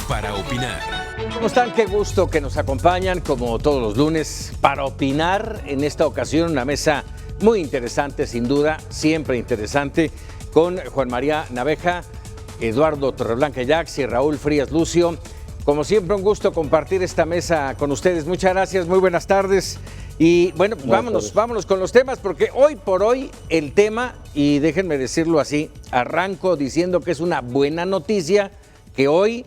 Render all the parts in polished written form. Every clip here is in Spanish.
para opinar. ¿Cómo están? Qué gusto que nos acompañan como todos los lunes para opinar. En esta ocasión una mesa muy interesante, sin duda, siempre interesante, con Juan María Naveja, Eduardo Torreblanca Jax y Raúl Frías Lucio. Como siempre, un gusto compartir esta mesa con ustedes. Muchas gracias, muy buenas tardes. Y bueno, vámonos con los temas, porque hoy por hoy el tema, y déjenme decirlo así, arranco diciendo que es una buena noticia, que hoy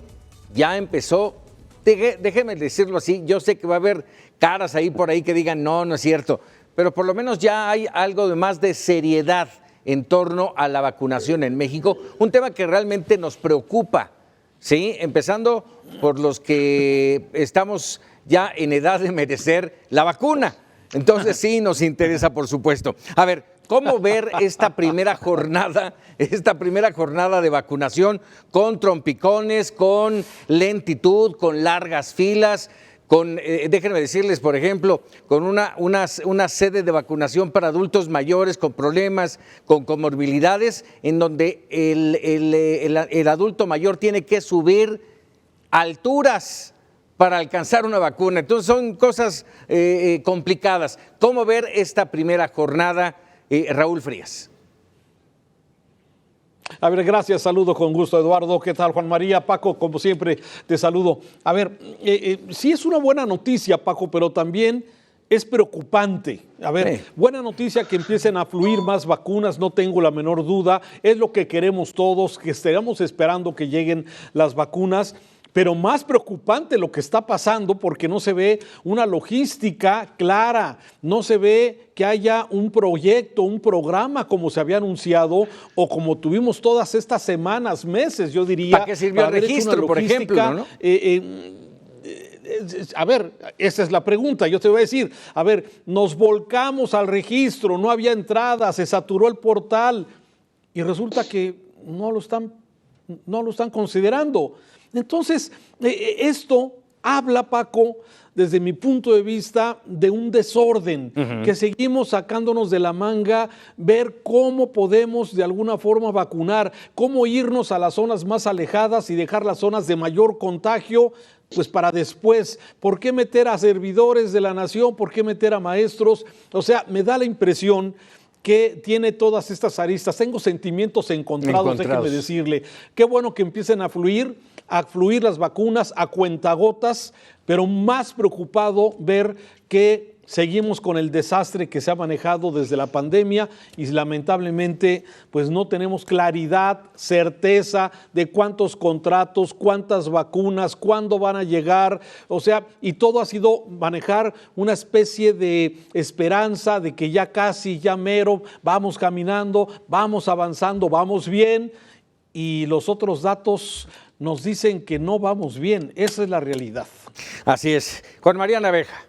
ya empezó, déjenme decirlo así, yo sé que va a haber caras ahí por ahí que digan no es cierto, pero por lo menos ya hay algo de más de seriedad en torno a la vacunación en México, un tema que realmente nos preocupa, ¿sí? Empezando por los que estamos ya en edad de merecer la vacuna. Entonces sí nos interesa, por supuesto. A ver, ¿cómo ver esta primera jornada de vacunación con trompicones, con lentitud, con largas filas, con, déjenme decirles, por ejemplo, con una sede de vacunación para adultos mayores con problemas, con comorbilidades, en donde el adulto mayor tiene que subir alturas para alcanzar una vacuna? Entonces son cosas complicadas. ¿Cómo ver esta primera jornada, Raúl Frías? A ver, gracias, saludo con gusto, Eduardo. ¿Qué tal, Juan María? Paco, como siempre, te saludo. A ver, sí es una buena noticia, Paco, pero también es preocupante. A ver, buena noticia que empiecen a fluir más vacunas, no tengo la menor duda. Es lo que queremos todos, que estaremos esperando que lleguen las vacunas. Pero más preocupante lo que está pasando, porque no se ve una logística clara, no se ve que haya un proyecto, un programa como se había anunciado o como tuvimos todas estas semanas, meses, yo diría. ¿Para qué sirvió el registro, por ejemplo, ¿no? A ver, esa es la pregunta, yo te voy a decir, a ver, nos volcamos al registro, no había entrada, se saturó el portal y resulta que no lo están considerando. Entonces, esto habla, Paco, desde mi punto de vista, de un desorden que seguimos sacándonos de la manga, ver cómo podemos de alguna forma vacunar, cómo irnos a las zonas más alejadas y dejar las zonas de mayor contagio, pues para después. ¿Por qué meter a servidores de la nación? ¿Por qué meter a maestros? O sea, me da la impresión que tiene todas estas aristas. Tengo sentimientos encontrados. Déjeme decirle. Qué bueno que empiecen a fluir las vacunas a cuentagotas, pero más preocupado ver que seguimos con el desastre que se ha manejado desde la pandemia y lamentablemente pues no tenemos claridad, certeza de cuántos contratos, cuántas vacunas, cuándo van a llegar, o sea, y todo ha sido manejar una especie de esperanza de que ya casi, ya mero, vamos caminando, vamos avanzando, vamos bien, y los otros datos nos dicen que no vamos bien. Esa es la realidad. Así es. Juan María Naveja.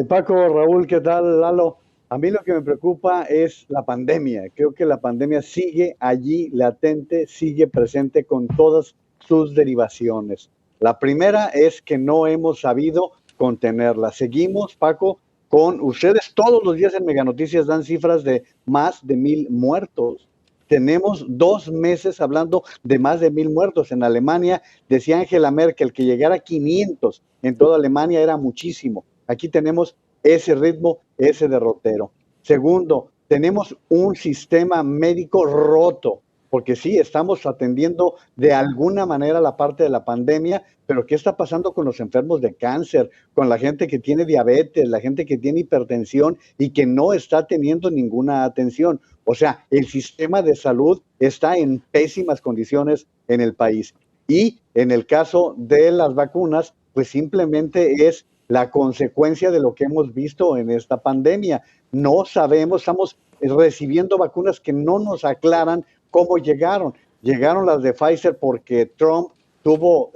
Paco, Raúl, ¿qué tal, Lalo? A mí lo que me preocupa es la pandemia. Creo que la pandemia sigue allí latente, sigue presente con todas sus derivaciones. La primera es que no hemos sabido contenerla. Seguimos, Paco, con ustedes todos los días en Mega Noticias dan cifras de más de 1,000 muertos. Tenemos 2 meses hablando de más de 1,000 muertos. En Alemania, decía Angela Merkel, que llegara a 500 en toda Alemania era muchísimo. Aquí tenemos ese ritmo, ese derrotero. Segundo, tenemos un sistema médico roto, porque sí, estamos atendiendo de alguna manera la parte de la pandemia, pero ¿qué está pasando con los enfermos de cáncer, con la gente que tiene diabetes, la gente que tiene hipertensión y que no está teniendo ninguna atención? O sea, el sistema de salud está en pésimas condiciones en el país. Y en el caso de las vacunas, pues simplemente es la consecuencia de lo que hemos visto en esta pandemia. No sabemos, estamos recibiendo vacunas que no nos aclaran cómo llegaron. Llegaron las de Pfizer porque Trump tuvo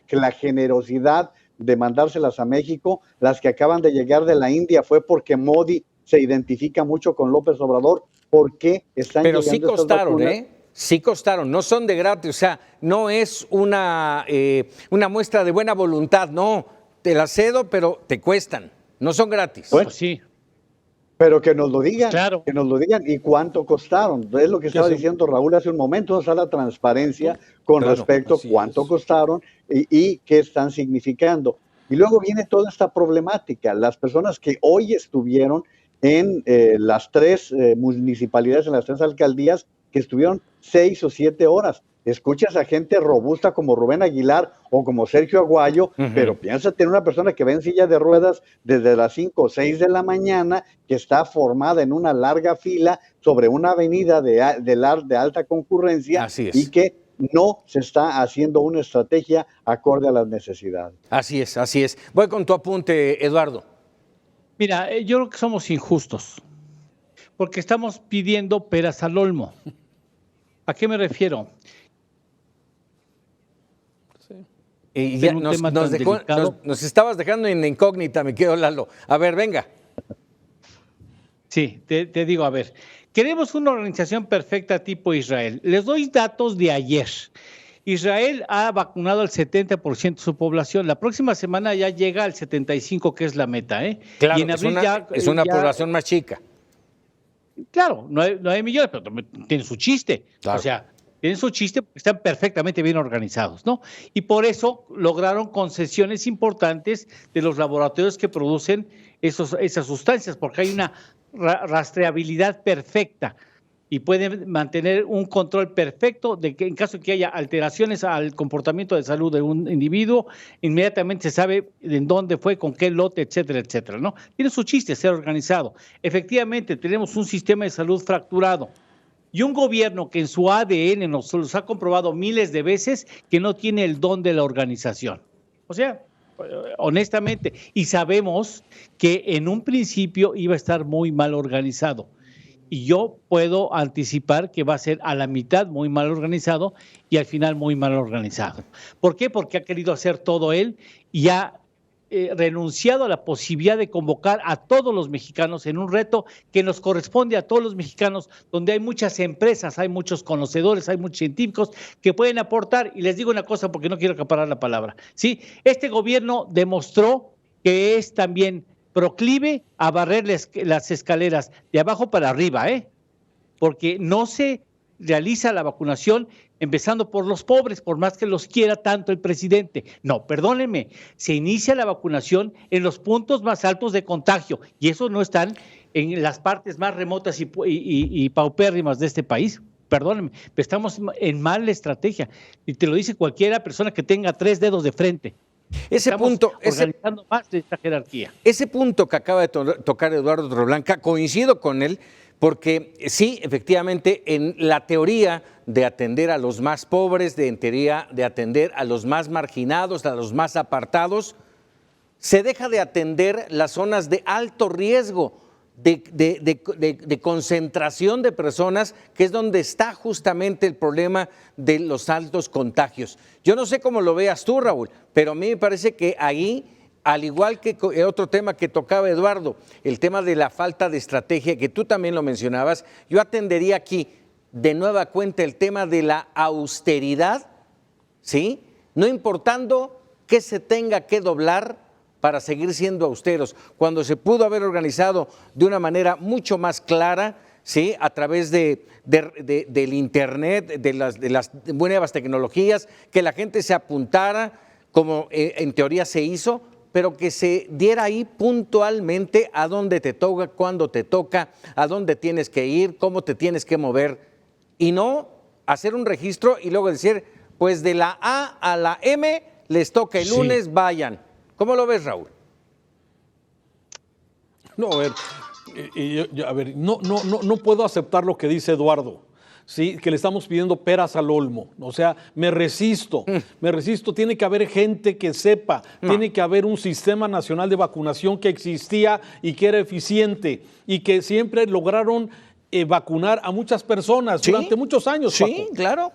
la generosidad de mandárselas a México. Las que acaban de llegar de la India fue porque Modi se identifica mucho con López Obrador. ¿Por qué están llegando estas vacunas? Pero sí costaron, Sí costaron, no son de gratis, o sea, no es una muestra de buena voluntad, no. Te las cedo, pero te cuestan, no son gratis. Pues sí. Pero que nos lo digan, Claro. que nos lo digan y cuánto costaron. Es lo que estaba diciendo Raúl hace un momento, está la transparencia con respecto a cuánto costaron y qué están significando. Y luego viene toda esta problemática. Las personas que hoy estuvieron en las 3 municipalidades, en las 3 alcaldías, que estuvieron 6 o 7 horas. Escuchas a gente robusta como Rubén Aguilar o como Sergio Aguayo, pero piénsate en una persona que va en silla de ruedas desde las 5 o 6 de la mañana, que está formada en una larga fila sobre una avenida de alta concurrencia y que no se está haciendo una estrategia acorde a las necesidades. Así es, así es. Voy con tu apunte, Eduardo. Mira, yo creo que somos injustos, porque estamos pidiendo peras al olmo. ¿A qué me refiero? Y ya nos estabas dejando en incógnita, mi querido Lalo. A ver, venga. Sí, te digo, a ver, queremos una organización perfecta tipo Israel. Les doy datos de ayer. Israel ha vacunado al 70% de su población. La próxima semana ya llega al 75%, que es la meta. Claro, y en abril es una población más chica. Claro, 9 millones, pero tiene su chiste. Claro. O sea, tienen su chiste porque están perfectamente bien organizados, ¿no? Y por eso lograron concesiones importantes de los laboratorios que producen esas sustancias, porque hay una rastreabilidad perfecta y pueden mantener un control perfecto de que en caso de que haya alteraciones al comportamiento de salud de un individuo, inmediatamente se sabe en dónde fue, con qué lote, etcétera, etcétera, ¿no? Tiene su chiste ser organizado. Efectivamente, tenemos un sistema de salud fracturado. Y un gobierno que en su ADN nos los ha comprobado miles de veces que no tiene el don de la organización. O sea, honestamente, y sabemos que en un principio iba a estar muy mal organizado. Y yo puedo anticipar que va a ser a la mitad muy mal organizado y al final muy mal organizado. ¿Por qué? Porque ha querido hacer todo él y ha renunciado a la posibilidad de convocar a todos los mexicanos en un reto que nos corresponde a todos los mexicanos, donde hay muchas empresas, hay muchos conocedores, hay muchos científicos que pueden aportar. Y les digo una cosa porque no quiero acaparar la palabra, ¿sí? Este gobierno demostró que es también proclive a barrer las escaleras de abajo para arriba, porque no se realiza la vacunación empezando por los pobres, por más que los quiera tanto el presidente. No, perdónenme, se inicia la vacunación en los puntos más altos de contagio y eso no están en las partes más remotas y paupérrimas de este país. Perdónenme, pero estamos en mala estrategia y te lo dice cualquiera persona que tenga 3 dedos de frente. Organizando más de esta jerarquía. Ese punto que acaba de tocar Eduardo Torreblanca, coincido con él, porque sí, efectivamente, en la teoría de atender a los más pobres, en teoría de atender a los más marginados, a los más apartados, se deja de atender las zonas de alto riesgo, de concentración de personas, que es donde está justamente el problema de los altos contagios. Yo no sé cómo lo veas tú, Raúl, pero a mí me parece que ahí, al igual que otro tema que tocaba Eduardo, el tema de la falta de estrategia, que tú también lo mencionabas, yo atendería aquí de nueva cuenta el tema de la austeridad, ¿sí? No importando que se tenga que doblar para seguir siendo austeros, cuando se pudo haber organizado de una manera mucho más clara, ¿sí? A través del internet, de las nuevas tecnologías, que la gente se apuntara, como en teoría se hizo, pero que se diera ahí puntualmente a dónde te toca, cuándo te toca, a dónde tienes que ir, cómo te tienes que mover, y no hacer un registro y luego decir, pues de la A a la M les toca el lunes, vayan. ¿Cómo lo ves, Raúl? No, a ver, no puedo aceptar lo que dice Eduardo, ¿sí? Que le estamos pidiendo peras al olmo. O sea, me resisto. Tiene que haber gente que sepa, tiene que haber un sistema nacional de vacunación que existía y que era eficiente y que siempre lograron vacunar a muchas personas durante muchos años. Sí, Paco. Claro.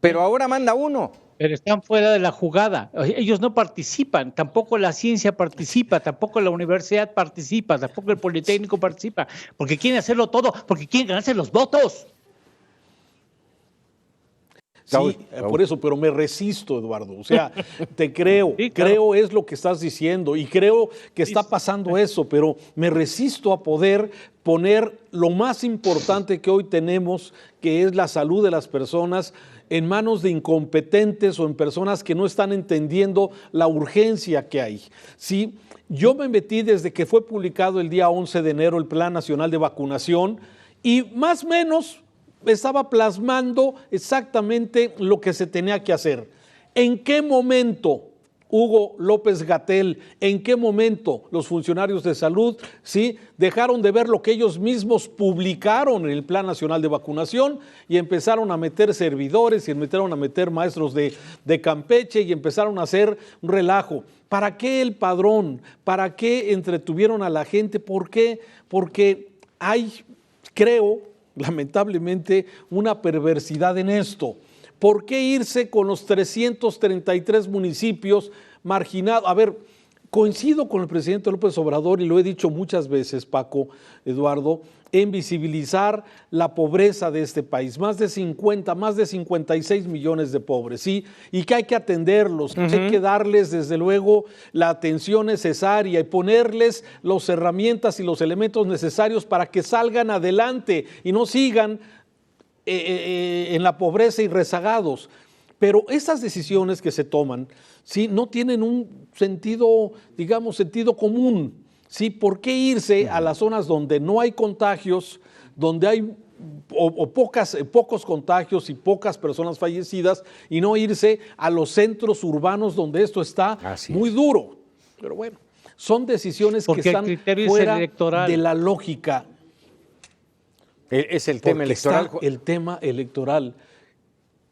Pero ahora manda uno. Pero están fuera de la jugada. Ellos no participan, tampoco la ciencia participa, tampoco la universidad participa, tampoco el Politécnico participa, porque quieren hacerlo todo, porque quieren ganarse los votos. Sí, por eso, pero me resisto, Eduardo. O sea, te creo, sí, claro. Creo es lo que estás diciendo y creo que está pasando eso, pero me resisto a poder poner lo más importante que hoy tenemos, que es la salud de las personas, en manos de incompetentes o en personas que no están entendiendo la urgencia que hay. Sí, yo me metí desde que fue publicado el día 11 de enero el Plan Nacional de Vacunación y más o menos estaba plasmando exactamente lo que se tenía que hacer. ¿En qué momento Hugo López-Gatell, en qué momento los funcionarios de salud, ¿sí?, dejaron de ver lo que ellos mismos publicaron en el Plan Nacional de Vacunación y empezaron a meter servidores y empezaron a meter maestros de Campeche y empezaron a hacer un relajo? ¿Para qué el padrón? ¿Para qué entretuvieron a la gente? ¿Por qué? Porque hay, creo, lamentablemente, una perversidad en esto. ¿Por qué irse con los 333 municipios marginados? A ver, coincido con el presidente López Obrador y lo he dicho muchas veces, Paco, Eduardo, en visibilizar la pobreza de este país. Más de 56 millones de pobres, ¿sí? Y que hay que atenderlos, hay que darles desde luego la atención necesaria y ponerles las herramientas y los elementos necesarios para que salgan adelante y no sigan en la pobreza y rezagados. Pero estas decisiones que se toman, ¿sí?, no tienen un sentido, digamos, sentido común, ¿sí? ¿Por qué irse a las zonas donde no hay contagios, donde hay pocos contagios y pocas personas fallecidas, y no irse a los centros urbanos donde esto está muy duro? Pero bueno, son decisiones que están fuera de la lógica. Es el tema electoral. Está el tema electoral.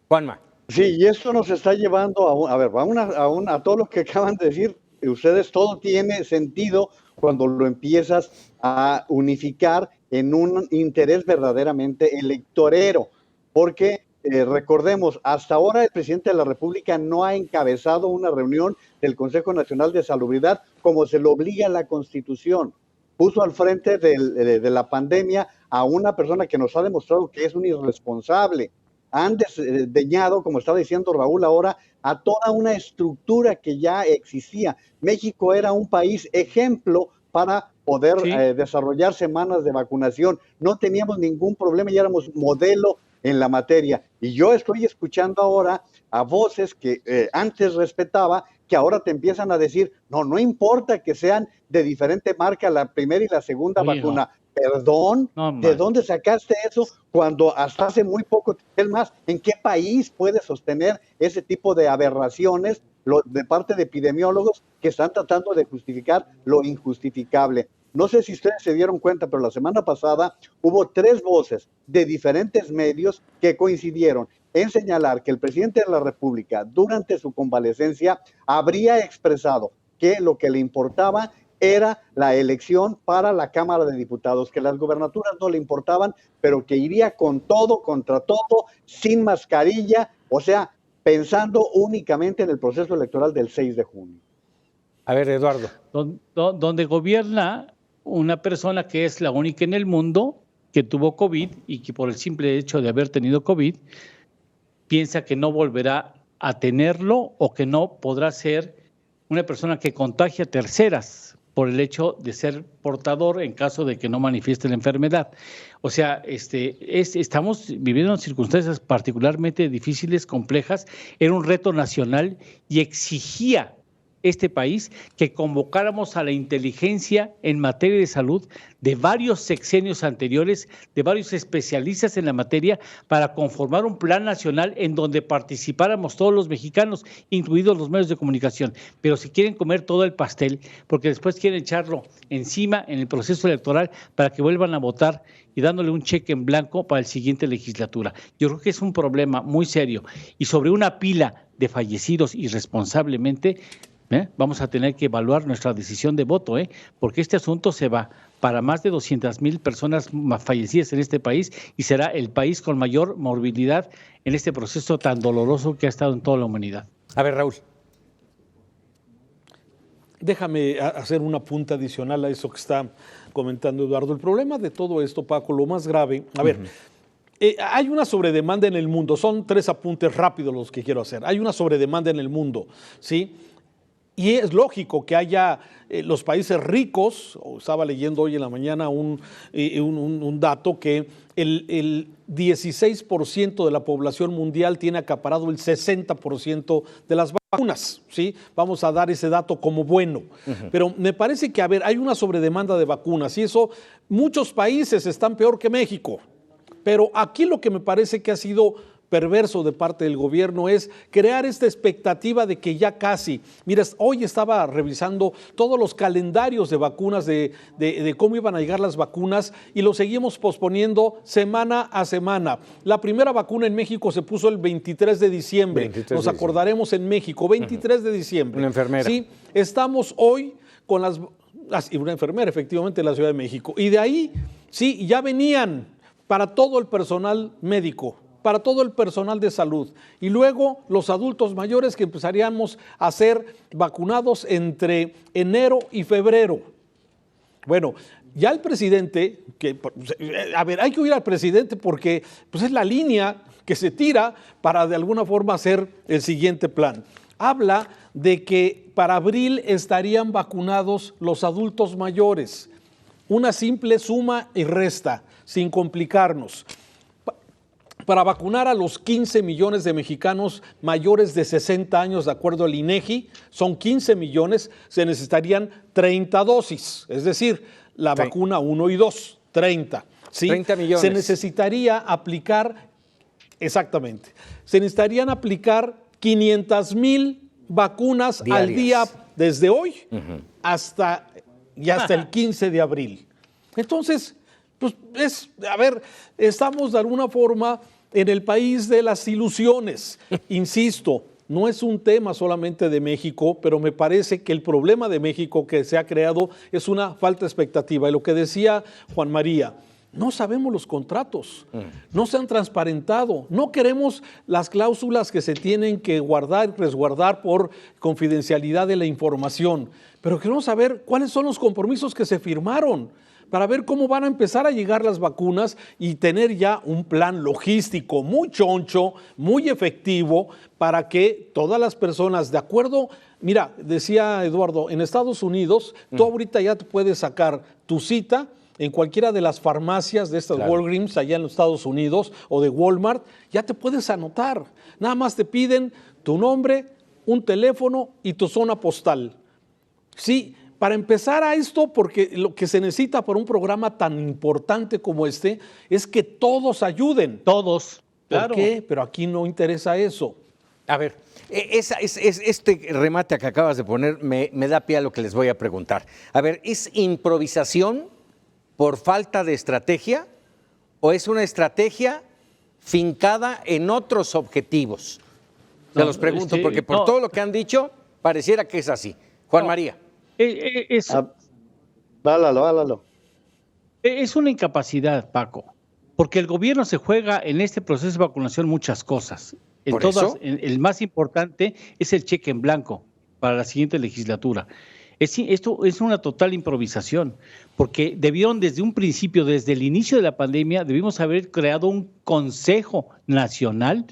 Juanma. Sí, y esto nos está llevando a todo lo que acaban de decir ustedes. Todo tiene sentido cuando lo empiezas a unificar en un interés verdaderamente electorero, porque recordemos, hasta ahora el presidente de la República no ha encabezado una reunión del Consejo Nacional de Salubridad como se lo obliga la Constitución. Puso al frente de la pandemia a una persona que nos ha demostrado que es un irresponsable. Han desdeñado, como está diciendo Raúl ahora, a toda una estructura que ya existía. México era un país ejemplo para poder desarrollar semanas de vacunación. No teníamos ningún problema y éramos modelo en la materia. Y yo estoy escuchando ahora a voces que antes respetaba, que ahora te empiezan a decir, no importa que sean de diferente marca la primera y la segunda vacuna. Perdón, ¿de dónde sacaste eso cuando hasta hace muy poco más? ¿En qué país puede sostener ese tipo de aberraciones de parte de epidemiólogos que están tratando de justificar lo injustificable? No sé si ustedes se dieron cuenta, pero la semana pasada hubo 3 voces de diferentes medios que coincidieron en señalar que el presidente de la República, durante su convalecencia, habría expresado que lo que le importaba era la elección para la Cámara de Diputados, que las gubernaturas no le importaban, pero que iría con todo, contra todo, sin mascarilla, o sea, pensando únicamente en el proceso electoral del 6 de junio. A ver, Eduardo. Donde gobierna una persona que es la única en el mundo que tuvo COVID y que por el simple hecho de haber tenido COVID piensa que no volverá a tenerlo o que no podrá ser una persona que contagie a terceras por el hecho de ser portador en caso de que no manifieste la enfermedad. O sea, estamos viviendo en circunstancias particularmente difíciles, complejas. Era un reto nacional y exigía este país que convocáramos a la inteligencia en materia de salud de varios sexenios anteriores, de varios especialistas en la materia, para conformar un plan nacional en donde participáramos todos los mexicanos, incluidos los medios de comunicación. Pero si quieren comer todo el pastel, porque después quieren echarlo encima en el proceso electoral para que vuelvan a votar y dándole un cheque en blanco para la siguiente legislatura. Yo creo que es un problema muy serio. Y sobre una pila de fallecidos irresponsablemente, vamos a tener que evaluar nuestra decisión de voto, porque este asunto se va para más de 200,000 personas fallecidas en este país y será el país con mayor morbilidad en este proceso tan doloroso que ha estado en toda la humanidad. A ver, Raúl. Déjame hacer una punta adicional a eso que está comentando Eduardo. El problema de todo esto, Paco, lo más grave, a ver, Hay una sobredemanda en el mundo, son 3 apuntes rápidos los que quiero hacer. Hay una sobredemanda en el mundo, ¿sí? Y es lógico que haya los países ricos, estaba leyendo hoy en la mañana un dato que el 16% de la población mundial tiene acaparado el 60% de las vacunas, ¿sí? Vamos a dar ese dato como bueno. Pero me parece que, hay una sobredemanda de vacunas y eso, muchos países están peor que México. Pero aquí lo que me parece que ha sido perverso de parte del gobierno es crear esta expectativa de que ya casi, mira, hoy estaba revisando todos los calendarios de vacunas, de cómo iban a llegar las vacunas y lo seguimos posponiendo semana a semana. La primera vacuna en México se puso el 23 de diciembre, nos acordaremos en México, 23 de diciembre. Una enfermera. Sí, estamos hoy con una enfermera efectivamente en la Ciudad de México y de ahí, sí, ya venían para todo el personal médico, para todo el personal de salud. Y luego los adultos mayores que empezaríamos a ser vacunados entre enero y febrero. Bueno, ya el presidente, hay que oír al presidente porque pues, es la línea que se tira para de alguna forma hacer el siguiente plan. Habla de que para abril estarían vacunados los adultos mayores. Una simple suma y resta, sin complicarnos. Para vacunar a los 15 millones de mexicanos mayores de 60 años, de acuerdo al INEGI, son 15 millones, se necesitarían 30 dosis, es decir, la vacuna 1 y 2, 30. ¿sí? 30 millones. Se necesitaría aplicar, exactamente, se necesitarían aplicar 500,000 vacunas diarias al día desde hoy hasta el 15 de abril. Entonces, pues estamos de alguna forma en el país de las ilusiones. Insisto, no es un tema solamente de México, pero me parece que el problema de México que se ha creado es una falta de expectativa. Y lo que decía Juan María, no sabemos los contratos, no se han transparentado, no queremos las cláusulas que se tienen que guardar y resguardar por confidencialidad de la información, pero queremos saber cuáles son los compromisos que se firmaron para ver cómo van a empezar a llegar las vacunas y tener ya un plan logístico muy choncho, muy efectivo, para que todas las personas, de acuerdo, mira, decía Eduardo, en Estados Unidos, tú ahorita ya te puedes sacar tu cita en cualquiera de las farmacias de estas Walgreens allá en los Estados Unidos o de Walmart, ya te puedes anotar. Nada más te piden tu nombre, un teléfono y tu zona postal. Sí, para empezar a esto, porque lo que se necesita para un programa tan importante como este es que todos ayuden. Todos. ¿Por qué? Pero aquí no interesa eso. A ver, este remate que acabas de poner me da pie a lo que les voy a preguntar. A ver, ¿es improvisación por falta de estrategia o es una estrategia fincada en otros objetivos? Se los pregunto porque por todo lo que han dicho, pareciera que es así. Juan María. Válalo. Es una incapacidad, Paco, porque el gobierno se juega en este proceso de vacunación muchas cosas. El más importante es el cheque en blanco para la siguiente legislatura. Esto es una total improvisación, porque debieron desde un principio, desde el inicio de la pandemia, debimos haber creado un Consejo Nacional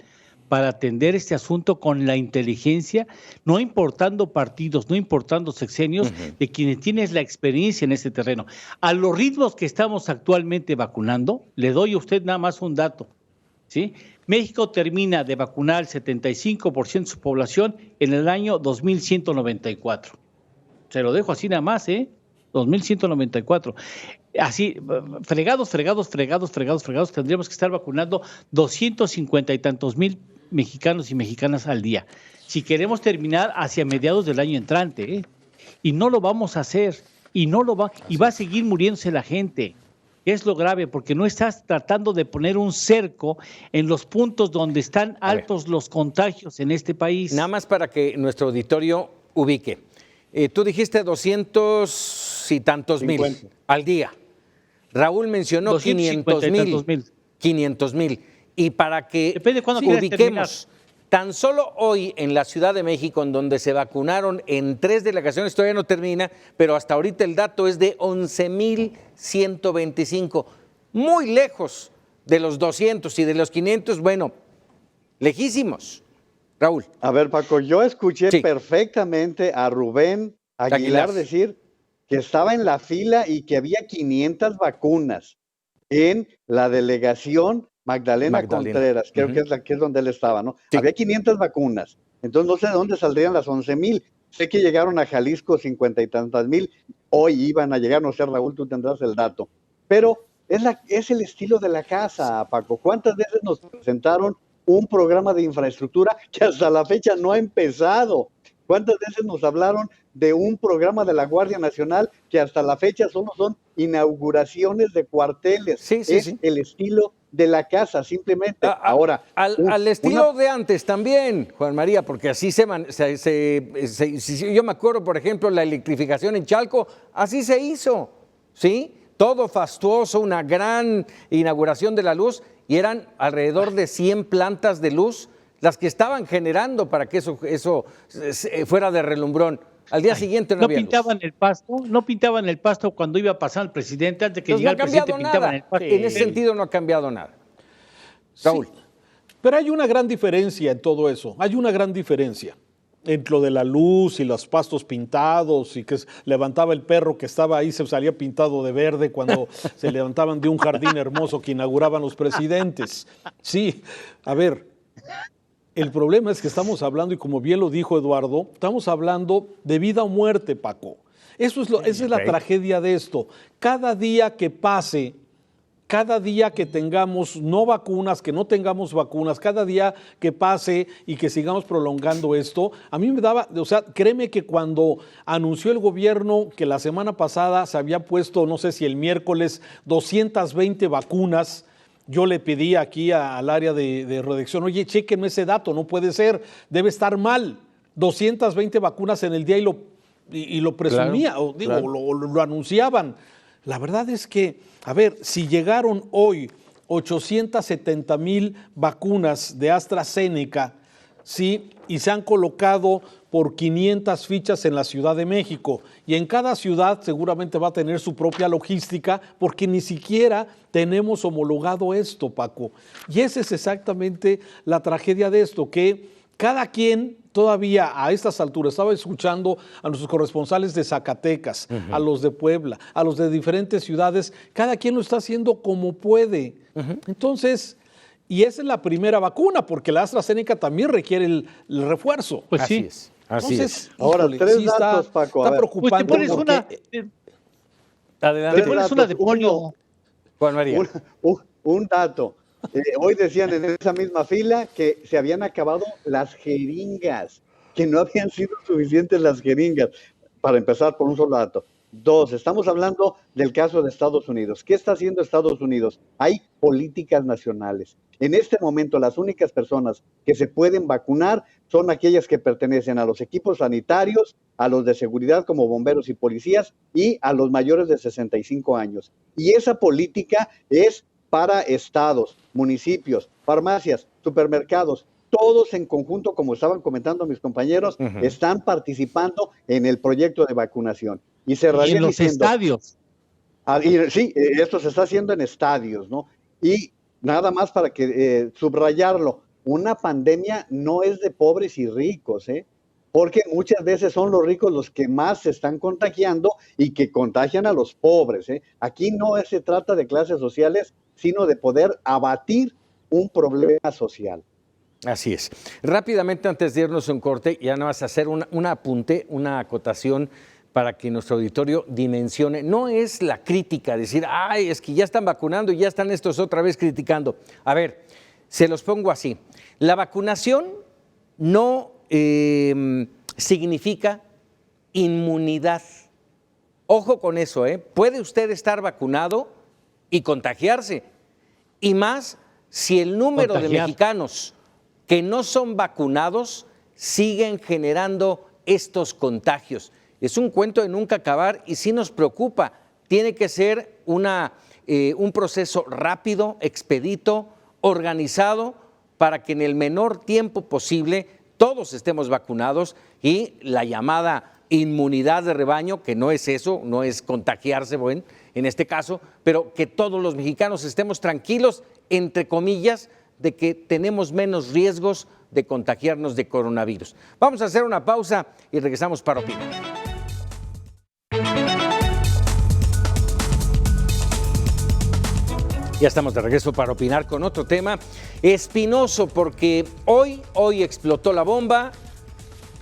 para atender este asunto con la inteligencia, no importando partidos, no importando sexenios, de quienes tienen la experiencia en este terreno. A los ritmos que estamos actualmente vacunando, le doy a usted nada más un dato, ¿sí? México termina de vacunar el 75% de su población en el año 2194. Se lo dejo así nada más, 2194. Así, fregados, tendríamos que estar vacunando 250 y tantos mil mexicanos y mexicanas al día. Si queremos terminar hacia mediados del año entrante, y no lo vamos a hacer, y va a seguir muriéndose la gente. Es lo grave, porque no estás tratando de poner un cerco en los puntos donde están altos los contagios en este país. Nada más para que nuestro auditorio ubique. Tú dijiste 200 y tantos mil al día. Raúl mencionó 500,000. Y para que ubiquemos, tan solo hoy en la Ciudad de México, en donde se vacunaron en 3 delegaciones, todavía no termina, pero hasta ahorita el dato es de 11,125. Muy lejos de los 200 y de los 500, bueno, lejísimos. Raúl. A ver, Paco, yo escuché Sí. perfectamente a Rubén Aguilar decir que estaba en la fila y que había 500 vacunas en la delegación Magdalena. Contreras, creo que es donde él estaba, ¿no? Sí. Había 500 vacunas. Entonces no sé de dónde saldrían las 11,000. Sé que llegaron a Jalisco 50 y tantas mil. Hoy iban a llegar, no sé, Raúl, tú tendrás el dato. Pero es el estilo de la casa, Paco. ¿Cuántas veces nos presentaron un programa de infraestructura que hasta la fecha no ha empezado? ¿Cuántas veces nos hablaron de un programa de la Guardia Nacional que hasta la fecha solo son inauguraciones de cuarteles? Sí, el estilo de la casa, simplemente. Ahora, al estilo de antes también, Juan María, porque así yo me acuerdo, por ejemplo, la electrificación en Chalco, así se hizo, ¿sí? Todo fastuoso, una gran inauguración de la luz, y eran alrededor de 100 plantas de luz las que estaban generando para que eso fuera de relumbrón. Al día siguiente no había pintaban luz. el pasto, no pintaban el pasto cuando iba a pasar el presidente, antes de que llegara el presidente pintaban el pasto. En ese sentido no ha cambiado nada. Raúl. Sí, pero hay una gran diferencia en todo eso, hay una gran diferencia entre lo de la luz y los pastos pintados y que levantaba el perro que estaba ahí, se salía pintado de verde cuando se levantaban de un jardín hermoso que inauguraban los presidentes. Sí, a ver, el problema es que estamos hablando, y como bien lo dijo Eduardo, estamos hablando de vida o muerte, Paco. Esa es la tragedia de esto. Cada día que pase, cada día que tengamos no vacunas, que no tengamos vacunas, cada día que pase y que sigamos prolongando esto, a mí me daba, o sea, créeme que cuando anunció el gobierno que la semana pasada se había puesto, no sé si el miércoles, 220 vacunas, yo le pedí aquí al área de redacción, oye, chéquenme ese dato, no puede ser, debe estar mal. 220 vacunas en el día y lo presumía, claro, lo anunciaban. La verdad es que, a ver, si llegaron hoy 870,000 vacunas de AstraZeneca, ¿sí? Y se han colocado por 500 fichas en la Ciudad de México, y en cada ciudad seguramente va a tener su propia logística, porque ni siquiera tenemos homologado esto, Paco. Y esa es exactamente la tragedia de esto, que cada quien todavía a estas alturas, estaba escuchando a nuestros corresponsales de Zacatecas, a los de Puebla, a los de diferentes ciudades, cada quien lo está haciendo como puede. Entonces, y esa es la primera vacuna, porque la AstraZeneca también requiere el refuerzo. Pues así sí. es. Así entonces, es. Ahora, tres datos, Paco. Está preocupante. Pues te pones una de polio. Juan María. Un dato. Hoy decían en esa misma fila que se habían acabado las jeringas, que no habían sido suficientes las jeringas. Para empezar, por un solo dato. 2, estamos hablando del caso de Estados Unidos. ¿Qué está haciendo Estados Unidos? Hay políticas nacionales. En este momento, las únicas personas que se pueden vacunar son aquellas que pertenecen a los equipos sanitarios, a los de seguridad como bomberos y policías, y a los mayores de 65 años. Y esa política es para estados, municipios, farmacias, supermercados. Todos en conjunto, como estaban comentando mis compañeros, están participando en el proyecto de vacunación. Y cerraría en los estadios. Sí, esto se está haciendo en estadios, ¿no? Y nada más para que subrayarlo, una pandemia no es de pobres y ricos, porque muchas veces son los ricos los que más se están contagiando y que contagian a los pobres. Aquí no se trata de clases sociales, sino de poder abatir un problema social. Así es. Rápidamente, antes de irnos a un corte, ya nada más hacer un apunte, una acotación para que nuestro auditorio dimensione. No es la crítica, decir, ay, es que ya están vacunando y ya están estos otra vez criticando. A ver, se los pongo así. La vacunación no significa inmunidad. Ojo con eso, puede usted estar vacunado y contagiarse. Y más si el número de mexicanos que no son vacunados siguen generando estos contagios. Es un cuento de nunca acabar y sí nos preocupa. Tiene que ser un proceso rápido, expedito, organizado, para que en el menor tiempo posible todos estemos vacunados y la llamada inmunidad de rebaño, que no es eso, no es contagiarse, bueno, en este caso, pero que todos los mexicanos estemos tranquilos entre comillas, de que tenemos menos riesgos de contagiarnos de coronavirus. Vamos a hacer una pausa y regresamos para opinar. Ya estamos de regreso para opinar con otro tema espinoso, porque hoy explotó la bomba,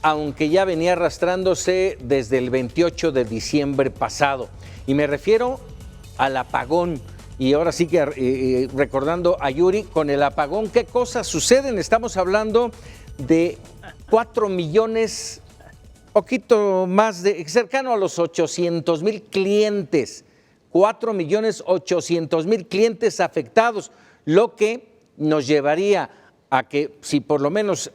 aunque ya venía arrastrándose desde el 28 de diciembre pasado. Y me refiero al apagón. Y ahora sí que recordando a Yuri, con el apagón, ¿qué cosas suceden? Estamos hablando de 4 millones, poquito más, cercano a los 800,000 clientes. 4,800,000 clientes afectados, lo que nos llevaría a que si por lo menos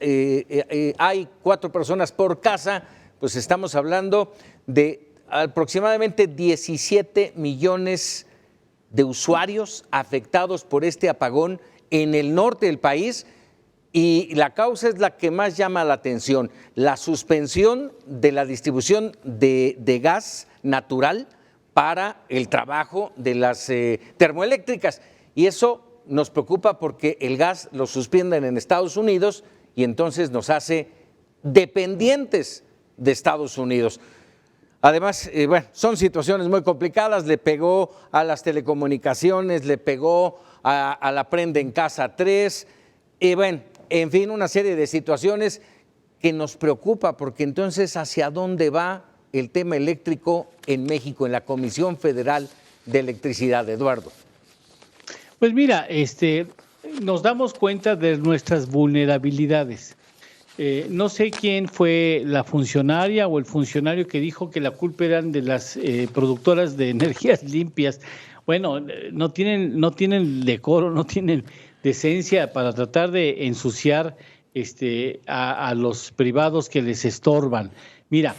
hay 4 personas por casa, pues estamos hablando de aproximadamente 17 millones de usuarios afectados por este apagón en el norte del país, y la causa es la que más llama la atención: la suspensión de la distribución de gas natural para el trabajo de las termoeléctricas. Y eso nos preocupa porque el gas lo suspenden en Estados Unidos y entonces nos hace dependientes de Estados Unidos. Además, son situaciones muy complicadas. Le pegó a las telecomunicaciones, le pegó a la Prende en Casa 3, en fin, una serie de situaciones que nos preocupa, porque entonces ¿hacia dónde va el tema eléctrico en México, en la Comisión Federal de Electricidad, Eduardo? Pues mira, nos damos cuenta de nuestras vulnerabilidades. No sé quién fue la funcionaria o el funcionario que dijo que la culpa eran de las productoras de energías limpias. Bueno, no tienen decoro, no tienen decencia para tratar de ensuciar a los privados que les estorban. Mira,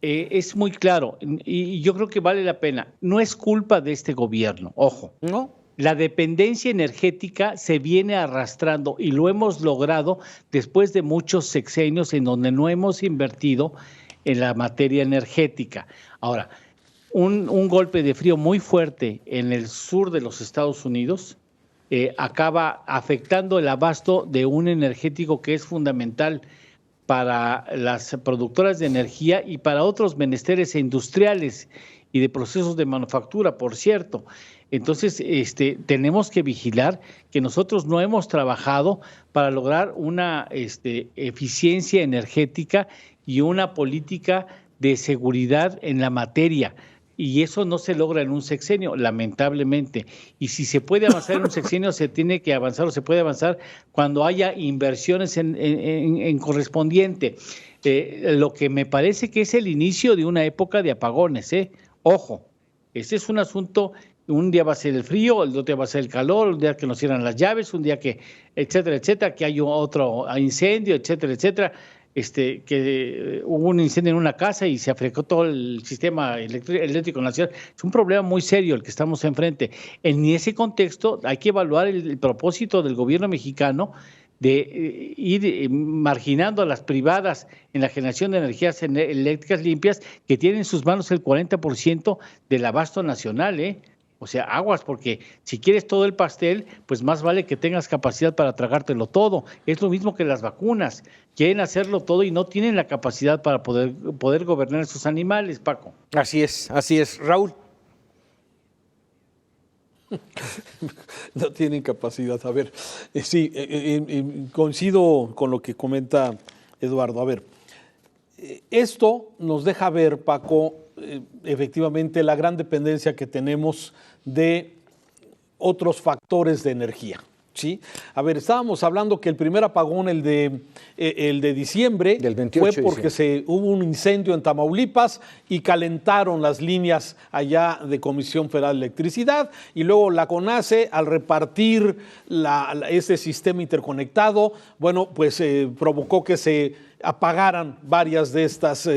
es muy claro, y yo creo que vale la pena. No es culpa de este gobierno, ojo. No. La dependencia energética se viene arrastrando y lo hemos logrado después de muchos sexenios en donde no hemos invertido en la materia energética. Ahora, un golpe de frío muy fuerte en el sur de los Estados Unidos acaba afectando el abasto de un energético que es fundamental para las productoras de energía y para otros menesteres industriales y de procesos de manufactura, por cierto. Entonces, tenemos que vigilar que nosotros no hemos trabajado para lograr una eficiencia energética y una política de seguridad en la materia. Y eso no se logra en un sexenio, lamentablemente. Y si se puede avanzar en un sexenio, se tiene que avanzar o se puede avanzar cuando haya inversiones en correspondiente. Lo que me parece que es el inicio de una época de apagones, Ojo, ese es un asunto. Un día va a ser el frío, el otro día va a ser el calor, un día que nos cierran las llaves, un día que, etcétera, etcétera, que hay otro incendio, etcétera, etcétera, que hubo un incendio en una casa y se afectó todo el sistema eléctrico nacional. Es un problema muy serio el que estamos enfrente. En ese contexto hay que evaluar el propósito del gobierno mexicano de ir marginando a las privadas en la generación de energías eléctricas limpias, que tienen en sus manos el 40% del abasto nacional, O sea, aguas, porque si quieres todo el pastel, pues más vale que tengas capacidad para tragártelo todo. Es lo mismo que las vacunas. Quieren hacerlo todo y no tienen la capacidad para poder gobernar esos animales, Paco. Así es. Raúl. No tienen capacidad. A ver, sí, coincido con lo que comenta Eduardo. A ver, esto nos deja ver, Paco, efectivamente la gran dependencia que tenemos de otros factores de energía, ¿sí? A ver, estábamos hablando que el primer apagón, el de diciembre, del 28 fue porque hubo un incendio en Tamaulipas y calentaron las líneas allá de Comisión Federal de Electricidad, y luego la CONACE, al repartir ese sistema interconectado, bueno, pues provocó que se apagaran varias de estas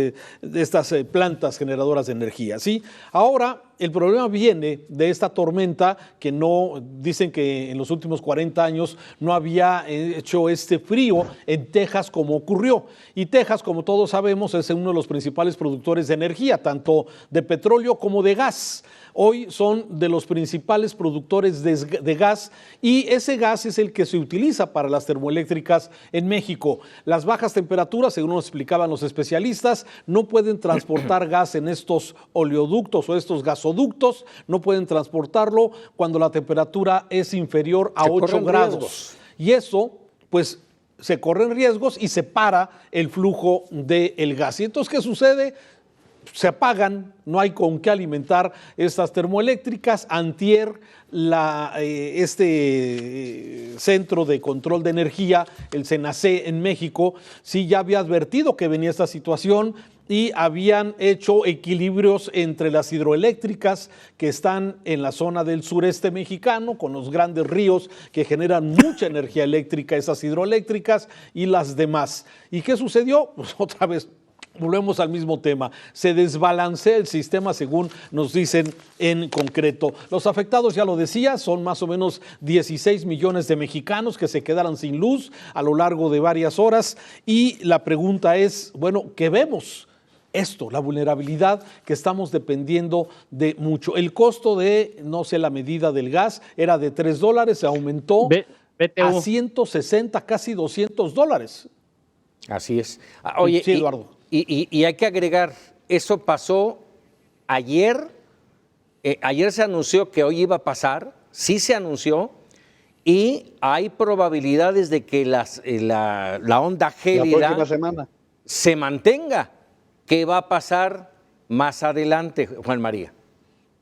plantas generadoras de energía, ¿sí? Ahora, el problema viene de esta tormenta que no, dicen que en los últimos 40 años no había hecho este frío en Texas como ocurrió. Y Texas, como todos sabemos, es uno de los principales productores de energía, tanto de petróleo como de gas. Hoy son de los principales productores de gas y ese gas es el que se utiliza para las termoeléctricas en México. Las bajas temperaturas, según nos explicaban los especialistas, no pueden transportar gas en estos oleoductos o estos gasoductos, no pueden transportarlo cuando la temperatura es inferior a 8 grados. Y eso, pues, se corren riesgos y se para el flujo del gas. ¿Y entonces qué sucede? Se apagan, no hay con qué alimentar estas termoeléctricas. Antier, Centro de Control de Energía, el CENACE en México, sí ya había advertido que venía esta situación y habían hecho equilibrios entre las hidroeléctricas que están en la zona del sureste mexicano, con los grandes ríos que generan mucha energía eléctrica, esas hidroeléctricas, y las demás. ¿Y qué sucedió? Pues otra vez volvemos al mismo tema, se desbalancea el sistema según nos dicen en concreto. Los afectados, ya lo decía, son más o menos 16 millones de mexicanos que se quedaron sin luz a lo largo de varias horas y la pregunta es, bueno, ¿qué vemos? Esto, la vulnerabilidad que estamos dependiendo de mucho. El costo de, no sé la medida del gas, era de $3, se aumentó a 160, casi $200. Así es. Oye, sí, Eduardo. Y hay que agregar, eso pasó ayer, ayer se anunció que hoy iba a pasar, sí se anunció, y hay probabilidades de que la onda gélida se mantenga. ¿Qué va a pasar más adelante, Juan María?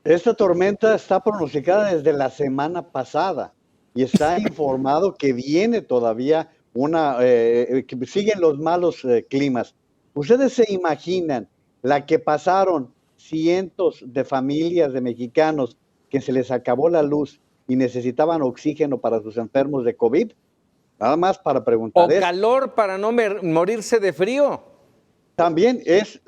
Esta tormenta está pronosticada desde la semana pasada y está informado que viene todavía que siguen los malos climas. ¿Ustedes se imaginan la que pasaron cientos de familias de mexicanos que se les acabó la luz y necesitaban oxígeno para sus enfermos de COVID? Nada más para preguntar. O calor para no morirse de frío. También es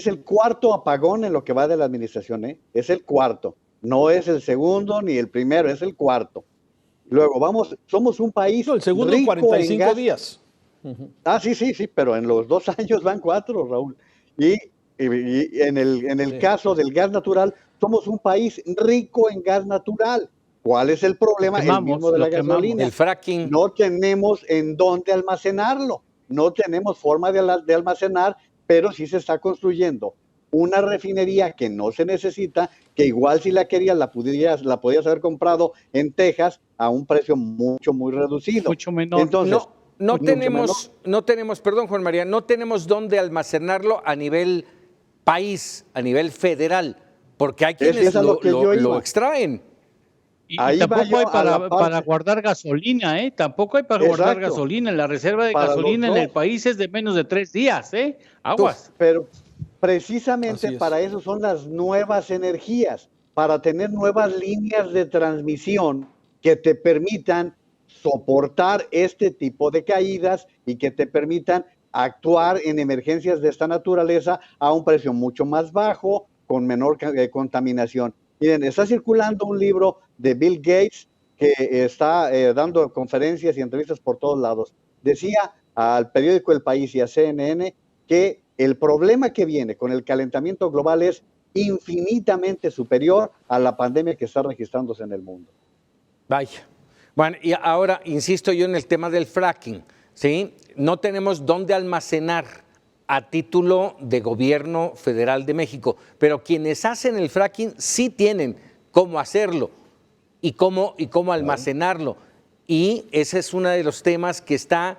el cuarto apagón en lo que va de la administración, ¿eh? Es el cuarto. No es el segundo ni el primero, es el cuarto. Luego, somos un país. No, el segundo en 45 días. Ah, sí, pero en los 2 años van 4, Raúl. Y en el caso del gas natural, somos un país rico en gas natural. ¿Cuál es el problema? El mismo de la gasolina. El fracking. No tenemos en dónde almacenarlo. No tenemos forma de almacenar, pero sí se está construyendo una refinería que no se necesita, que igual si la querías la podías haber comprado en Texas a un precio muy reducido. Mucho menor. Entonces, no tenemos, perdón Juan María, no tenemos dónde almacenarlo a nivel país, a nivel federal, porque hay quienes lo extraen. Y tampoco hay para guardar gasolina, ¿eh? Tampoco hay para guardar gasolina. La reserva de gasolina en el país es de menos de 3 días, ¿eh? Aguas. Pero precisamente para eso son las nuevas energías, para tener nuevas líneas de transmisión que te permitan soportar este tipo de caídas y que te permitan actuar en emergencias de esta naturaleza a un precio mucho más bajo, con menor contaminación. Miren, está circulando un libro de Bill Gates que está dando conferencias y entrevistas por todos lados. Decía al periódico El País y a CNN que el problema que viene con el calentamiento global es infinitamente superior a la pandemia que está registrándose en el mundo. Vaya. Bueno, y ahora insisto yo en el tema del fracking, ¿sí? No tenemos dónde almacenar a título de gobierno federal de México, pero quienes hacen el fracking sí tienen cómo hacerlo y cómo almacenarlo. Y ese es uno de los temas que está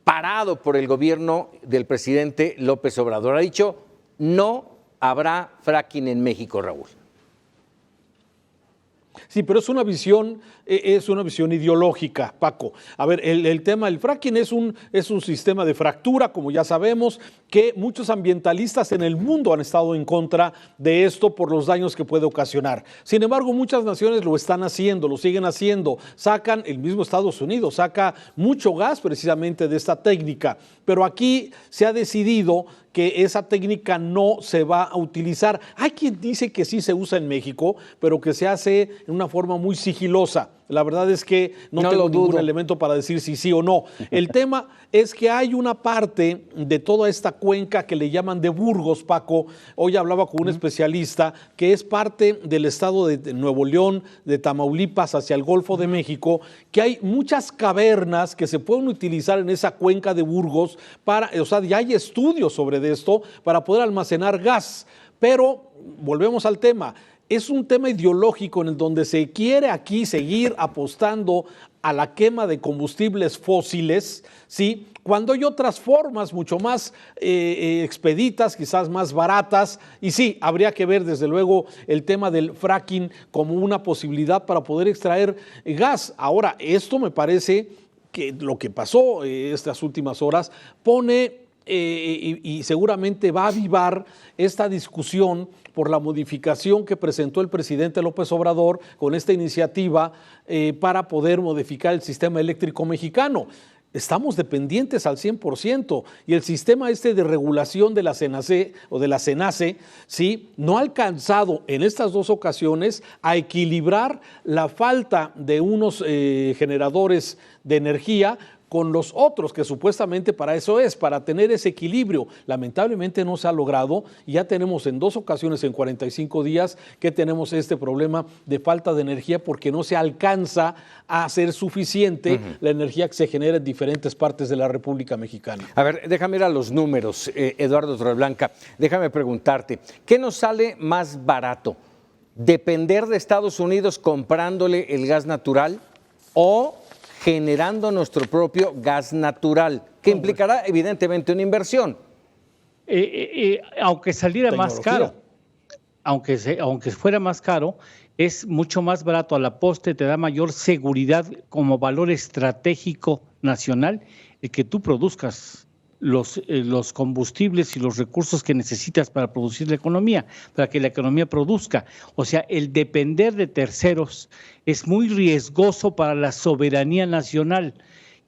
parado por el gobierno del presidente López Obrador. Ha dicho, no habrá fracking en México, Raúl. Sí, pero es una visión ideológica, Paco. A ver, el tema del fracking es un sistema de fractura, como ya sabemos, que muchos ambientalistas en el mundo han estado en contra de esto por los daños que puede ocasionar. Sin embargo, muchas naciones lo están haciendo, lo siguen haciendo. Sacan, el mismo Estados Unidos saca mucho gas precisamente de esta técnica, pero aquí se ha decidido que esa técnica no se va a utilizar. Hay quien dice que sí se usa en México, pero que se hace en una forma muy sigilosa. La verdad es que no tengo ningún elemento para decir si sí o no. El tema es que hay una parte de toda esta cuenca que le llaman de Burgos, Paco. Hoy hablaba con un especialista que es parte del estado de Nuevo León, de Tamaulipas, hacia el Golfo de México, que hay muchas cavernas que se pueden utilizar en esa cuenca de Burgos ya hay estudios sobre esto para poder almacenar gas. Pero volvemos al tema. Es un tema ideológico en el donde se quiere aquí seguir apostando a la quema de combustibles fósiles, ¿sí? Cuando hay otras formas mucho más expeditas, quizás más baratas, y sí, habría que ver desde luego el tema del fracking como una posibilidad para poder extraer gas. Ahora, esto me parece que lo que pasó estas últimas horas pone y seguramente va a avivar esta discusión por la modificación que presentó el presidente López Obrador con esta iniciativa para poder modificar el sistema eléctrico mexicano. Estamos dependientes al 100% y el sistema de regulación de la CENACE o de la CENACE, ¿sí?, no ha alcanzado en estas dos ocasiones a equilibrar la falta de unos generadores de energía con los otros, que supuestamente para eso es, para tener ese equilibrio. Lamentablemente no se ha logrado y ya tenemos en 2 ocasiones en 45 días que tenemos este problema de falta de energía porque no se alcanza a ser suficiente la energía que se genera en diferentes partes de la República Mexicana. A ver, déjame ir a los números, Eduardo Torreblanca. Déjame preguntarte, ¿qué nos sale más barato? ¿Depender de Estados Unidos comprándole el gas natural o generando nuestro propio gas natural, que implicará evidentemente una inversión? Aunque saliera más caro, aunque fuera más caro, es mucho más barato a la postre, te da mayor seguridad como valor estratégico nacional el que tú produzcas los combustibles y los recursos que necesitas para producir la economía, para que la economía produzca. O sea, el depender de terceros es muy riesgoso para la soberanía nacional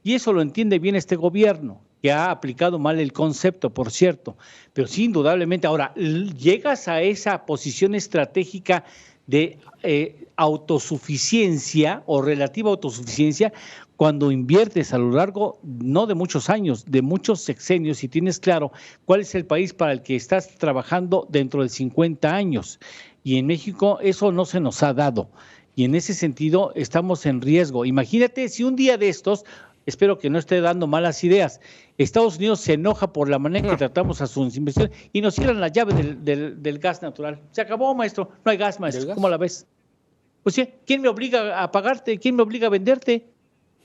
y eso lo entiende bien este gobierno, que ha aplicado mal el concepto, por cierto, pero sí, indudablemente. Ahora, llegas a esa posición estratégica de autosuficiencia o relativa autosuficiencia cuando inviertes a lo largo, no de muchos años, de muchos sexenios, y tienes claro cuál es el país para el que estás trabajando dentro de 50 años. Y en México eso no se nos ha dado. Y en ese sentido estamos en riesgo. Imagínate si un día de estos, espero que no esté dando malas ideas, Estados Unidos se enoja por la manera en que tratamos a sus inversiones y nos cierran la llave del gas natural. Se acabó, maestro. No hay gas, maestro. ¿Cómo la ves? Pues sí, ¿quién me obliga a pagarte? ¿Quién me obliga a venderte?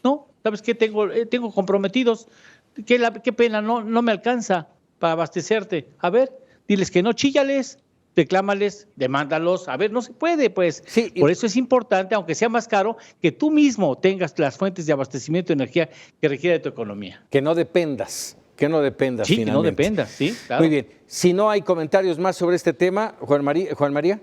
No, ¿sabes qué? Tengo comprometidos. Qué pena, no me alcanza para abastecerte. A ver, diles que no, chíllales, reclámales, demándalos. A ver, no se puede, pues. Sí, por eso es importante, aunque sea más caro, que tú mismo tengas las fuentes de abastecimiento de energía que requiere de tu economía. Que no dependas. Sí, finalmente. Que no dependas, sí, claro. Muy bien. Si no hay comentarios más sobre este tema, Juan María.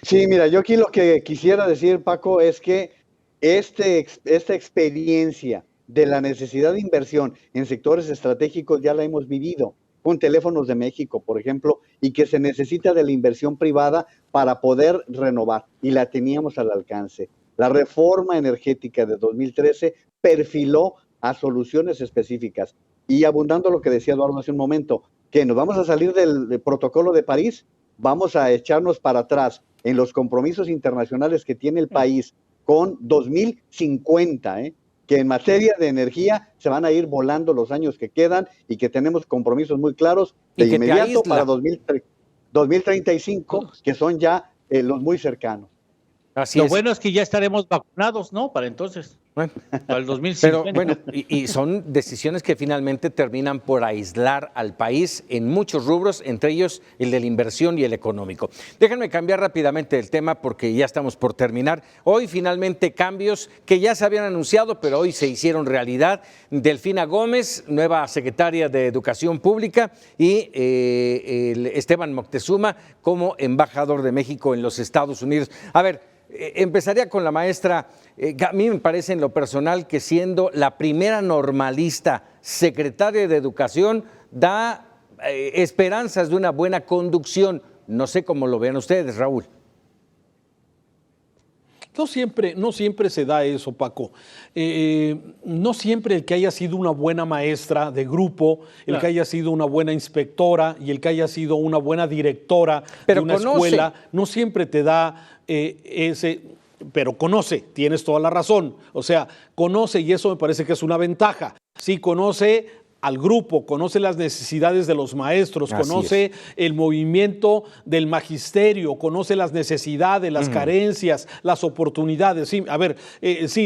Sí, mira, yo aquí lo que quisiera decir, Paco, es que esta experiencia de la necesidad de inversión en sectores estratégicos ya la hemos vivido con Teléfonos de México, por ejemplo, y que se necesita de la inversión privada para poder renovar, y la teníamos al alcance. La reforma energética de 2013 perfiló a soluciones específicas, y abundando lo que decía Eduardo hace un momento, que nos vamos a salir del protocolo de París, vamos a echarnos para atrás en los compromisos internacionales que tiene el país con 2050, que en materia de energía se van a ir volando los años que quedan y que tenemos compromisos muy claros de inmediato para 2035, que son ya los muy cercanos. Así Lo es. bueno es que ya estaremos vacunados, ¿no? Para entonces. Bueno, para el 2050. pero bueno, y son decisiones que finalmente terminan por aislar al país en muchos rubros, entre ellos el de la inversión y el económico. Déjenme cambiar rápidamente el tema porque ya estamos por terminar. Hoy finalmente cambios que ya se habían anunciado, pero hoy se hicieron realidad. Delfina Gómez, nueva secretaria de Educación Pública, y Esteban Moctezuma como embajador de México en los Estados Unidos. A ver, empezaría con la maestra. A mí me parece en lo personal que siendo la primera normalista secretaria de Educación da esperanzas de una buena conducción. No sé cómo lo vean ustedes, Raúl. No siempre se da eso, Paco. No siempre el que haya sido una buena maestra de grupo, el que haya sido una buena inspectora y el que haya sido una buena directora de una escuela, no siempre te da pero conoce, tienes toda la razón. O sea, conoce, y eso me parece que es una ventaja. Sí, conoce al grupo, conoce las necesidades de los maestros, conoce el movimiento del magisterio, conoce las necesidades, las carencias, las oportunidades. Sí, a ver,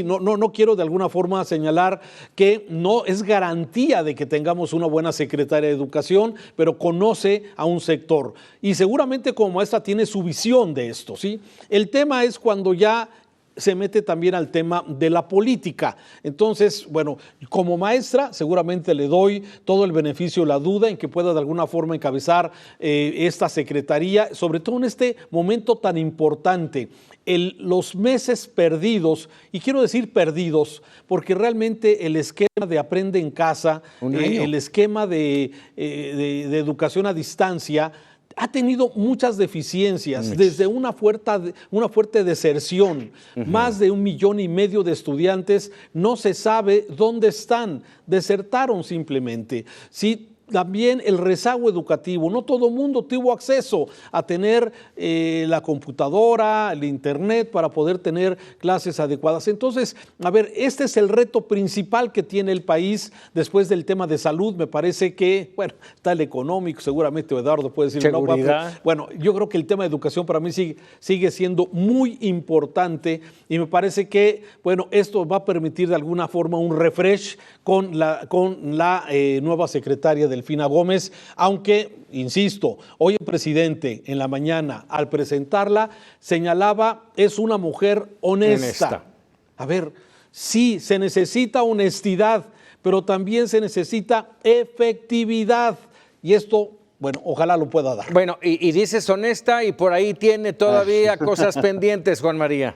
no quiero de alguna forma señalar que no es garantía de que tengamos una buena secretaria de Educación, pero conoce a un sector. Y seguramente como maestra tiene su visión de esto, ¿sí? El tema es cuando ya se mete también al tema de la política. Entonces, bueno, como maestra seguramente le doy todo el beneficio de la duda en que pueda de alguna forma encabezar esta secretaría, sobre todo en este momento tan importante. Los meses perdidos, y quiero decir perdidos, porque realmente el esquema de aprende en casa, el esquema de educación a distancia, ha tenido muchas deficiencias, desde una fuerte deserción. Más de 1,5 millones de estudiantes no se sabe dónde están, desertaron simplemente. Sí, también el rezago educativo, no todo el mundo tuvo acceso a tener la computadora, el internet para poder tener clases adecuadas. Entonces, a ver, este es el reto principal que tiene el país después del tema de salud. Me parece que, bueno, está el económico, seguramente Eduardo puede decir. Seguridad. No, bueno, yo creo que el tema de educación para mí sigue siendo muy importante y me parece que, bueno, esto va a permitir de alguna forma un refresh con la nueva secretaria Delfina Gómez, aunque, insisto, hoy el presidente en la mañana al presentarla señalaba es una mujer honesta. A ver, sí, se necesita honestidad, pero también se necesita efectividad y esto, bueno, ojalá lo pueda dar. Bueno, y dices honesta y por ahí tiene todavía cosas pendientes, Juan María.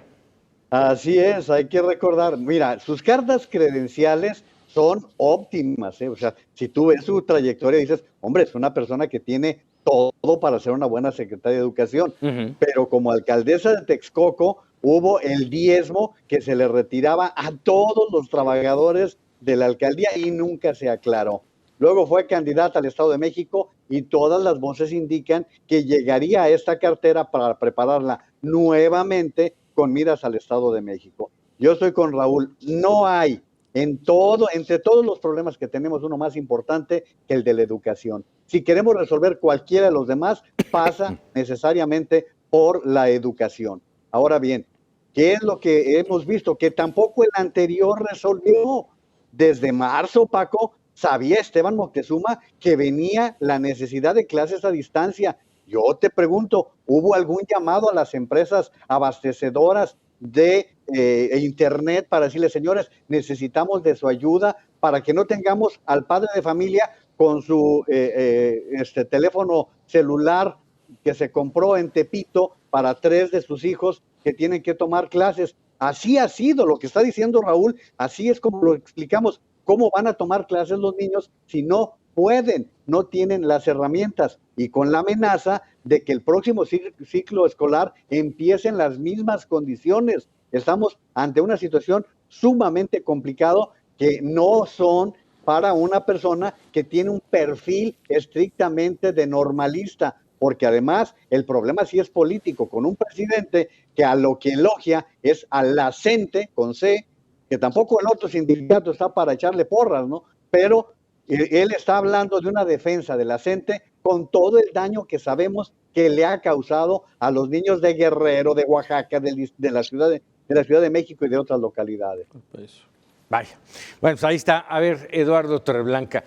Así es, hay que recordar, mira, sus cartas credenciales son óptimas, ¿eh? O sea, si tú ves su trayectoria dices, hombre, es una persona que tiene todo para ser una buena secretaria de Educación, pero como alcaldesa de Texcoco hubo el diezmo que se le retiraba a todos los trabajadores de la alcaldía y nunca se aclaró. Luego fue candidata al Estado de México y todas las voces indican que llegaría a esta cartera para prepararla nuevamente con miras al Estado de México. Yo estoy con Raúl, no hay entre todos los problemas que tenemos, uno más importante que el de la educación. Si queremos resolver cualquiera de los demás, pasa necesariamente por la educación. Ahora bien, ¿qué es lo que hemos visto? Que tampoco el anterior resolvió. Desde marzo, Paco, sabía Esteban Moctezuma que venía la necesidad de clases a distancia. Yo te pregunto, ¿hubo algún llamado a las empresas abastecedoras de internet para decirles, señores, necesitamos de su ayuda para que no tengamos al padre de familia con su teléfono celular que se compró en Tepito para 3 de sus hijos que tienen que tomar clases? Así ha sido lo que está diciendo Raúl, así es como lo explicamos. ¿Cómo van a tomar clases los niños si no pueden, no tienen las herramientas? Y con la amenaza de que el próximo ciclo escolar empiece en las mismas condiciones. Estamos ante una situación sumamente complicada que no son para una persona que tiene un perfil estrictamente de normalista, porque además el problema sí es político, con un presidente que a lo que elogia es a la CENTE, con C, que tampoco el otro sindicato está para echarle porras, ¿no? Pero él está hablando de una defensa de la CENTE con todo el daño que sabemos que le ha causado a los niños de Guerrero, de Oaxaca, de la Ciudad de de la Ciudad de México y de otras localidades. Vaya. Bueno, pues ahí está. A ver, Eduardo Torreblanca,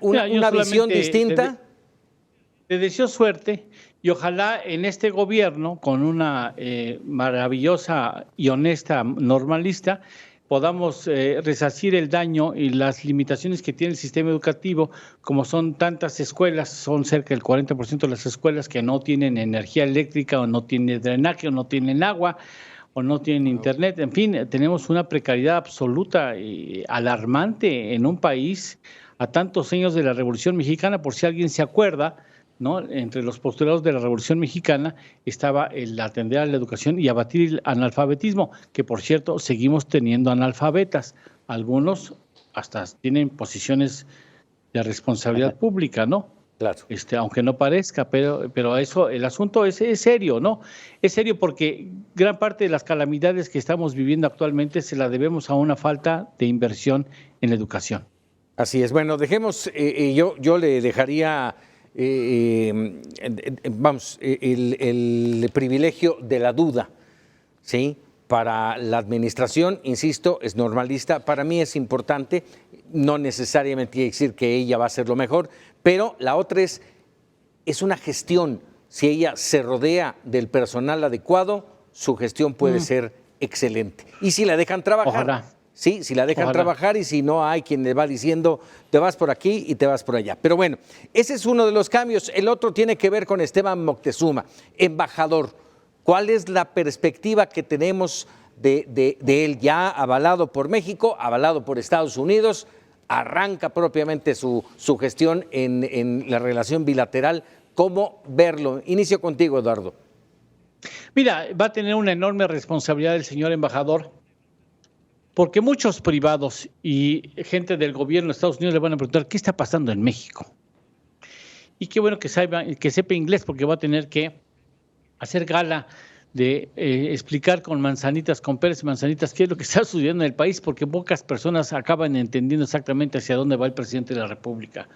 una visión distinta. Te deseo suerte y ojalá en este gobierno, con una maravillosa y honesta normalista, podamos resarcir el daño y las limitaciones que tiene el sistema educativo, como son tantas escuelas, son cerca del 40% de las escuelas que no tienen energía eléctrica o no tienen drenaje o no tienen agua o no tienen internet. En fin, tenemos una precariedad absoluta y alarmante en un país a tantos años de la Revolución Mexicana. Por si alguien se acuerda, ¿no? Entre los postulados de la Revolución Mexicana estaba el atender a la educación y abatir el analfabetismo, que por cierto seguimos teniendo analfabetas. Algunos hasta tienen posiciones de responsabilidad pública, ¿no? Claro. Aunque no parezca, pero eso, el asunto es serio, ¿no? Es serio porque gran parte de las calamidades que estamos viviendo actualmente se la debemos a una falta de inversión en educación. Así es. Bueno, dejemos, yo le dejaría, el privilegio de la duda, ¿sí? Para la administración, insisto, es normalista. Para mí es importante, no necesariamente quiere decir que ella va a hacer lo mejor, pero la otra es una gestión. Si ella se rodea del personal adecuado, su gestión puede ser excelente. Y si la dejan trabajar. Ojalá. Sí, si la dejan trabajar y si no hay quien le va diciendo te vas por aquí y te vas por allá. Pero bueno, ese es uno de los cambios. El otro tiene que ver con Esteban Moctezuma, embajador. ¿Cuál es la perspectiva que tenemos de él ya avalado por México, avalado por Estados Unidos? Arranca propiamente su gestión en la relación bilateral. ¿Cómo verlo? Inicio contigo, Eduardo. Mira, va a tener una enorme responsabilidad el señor embajador, porque muchos privados y gente del gobierno de Estados Unidos le van a preguntar qué está pasando en México. Y qué bueno que sepa inglés, porque va a tener que hacer gala de explicar con manzanitas, con peras y manzanitas qué es lo que está sucediendo en el país, porque pocas personas acaban entendiendo exactamente hacia dónde va el presidente de la República.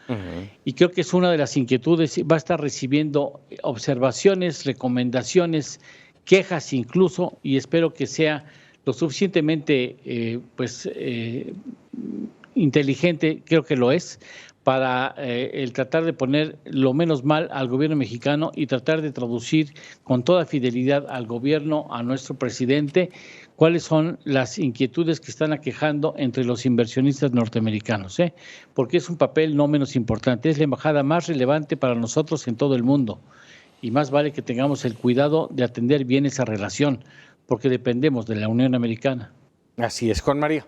Y creo que es una de las inquietudes. Va a estar recibiendo observaciones, recomendaciones, quejas incluso, y espero que sea lo suficientemente inteligente, creo que lo es, para el tratar de poner lo menos mal al gobierno mexicano y tratar de traducir con toda fidelidad al gobierno, a nuestro presidente, cuáles son las inquietudes que están aquejando entre los inversionistas norteamericanos, porque es un papel no menos importante, es la embajada más relevante para nosotros en todo el mundo y más vale que tengamos el cuidado de atender bien esa relación, porque dependemos de la Unión Americana. Así es, Juan María.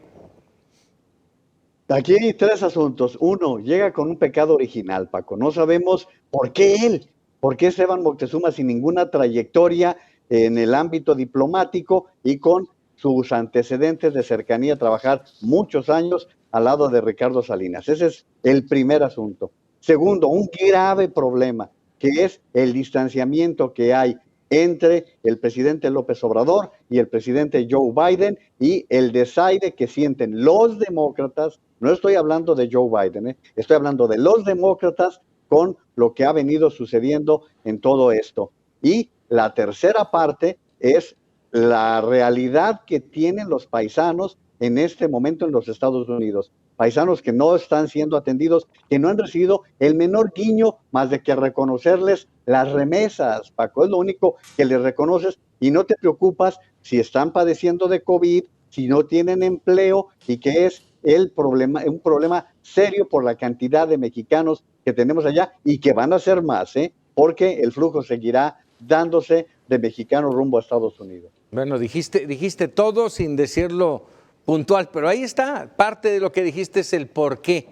Aquí hay tres asuntos. Uno, llega con un pecado original, Paco. No sabemos por qué él, por qué Esteban Moctezuma sin ninguna trayectoria en el ámbito diplomático y con sus antecedentes de cercanía, trabajar muchos años al lado de Ricardo Salinas. Ese es el primer asunto. Segundo, un grave problema, que es el distanciamiento que hay entre el presidente López Obrador y el presidente Joe Biden y el desaire que sienten los demócratas. No estoy hablando de Joe Biden, estoy hablando de los demócratas con lo que ha venido sucediendo en todo esto. Y la tercera parte es la realidad que tienen los paisanos en este momento en los Estados Unidos. Paisanos que no están siendo atendidos, que no han recibido el menor guiño más de que reconocerles las remesas, Paco. Es lo único que les reconoces y no te preocupas si están padeciendo de COVID, si no tienen empleo y que es un problema serio por la cantidad de mexicanos que tenemos allá y que van a ser más, porque el flujo seguirá dándose de mexicanos rumbo a Estados Unidos. Bueno, dijiste todo sin decirlo puntual, pero ahí está, parte de lo que dijiste es el por qué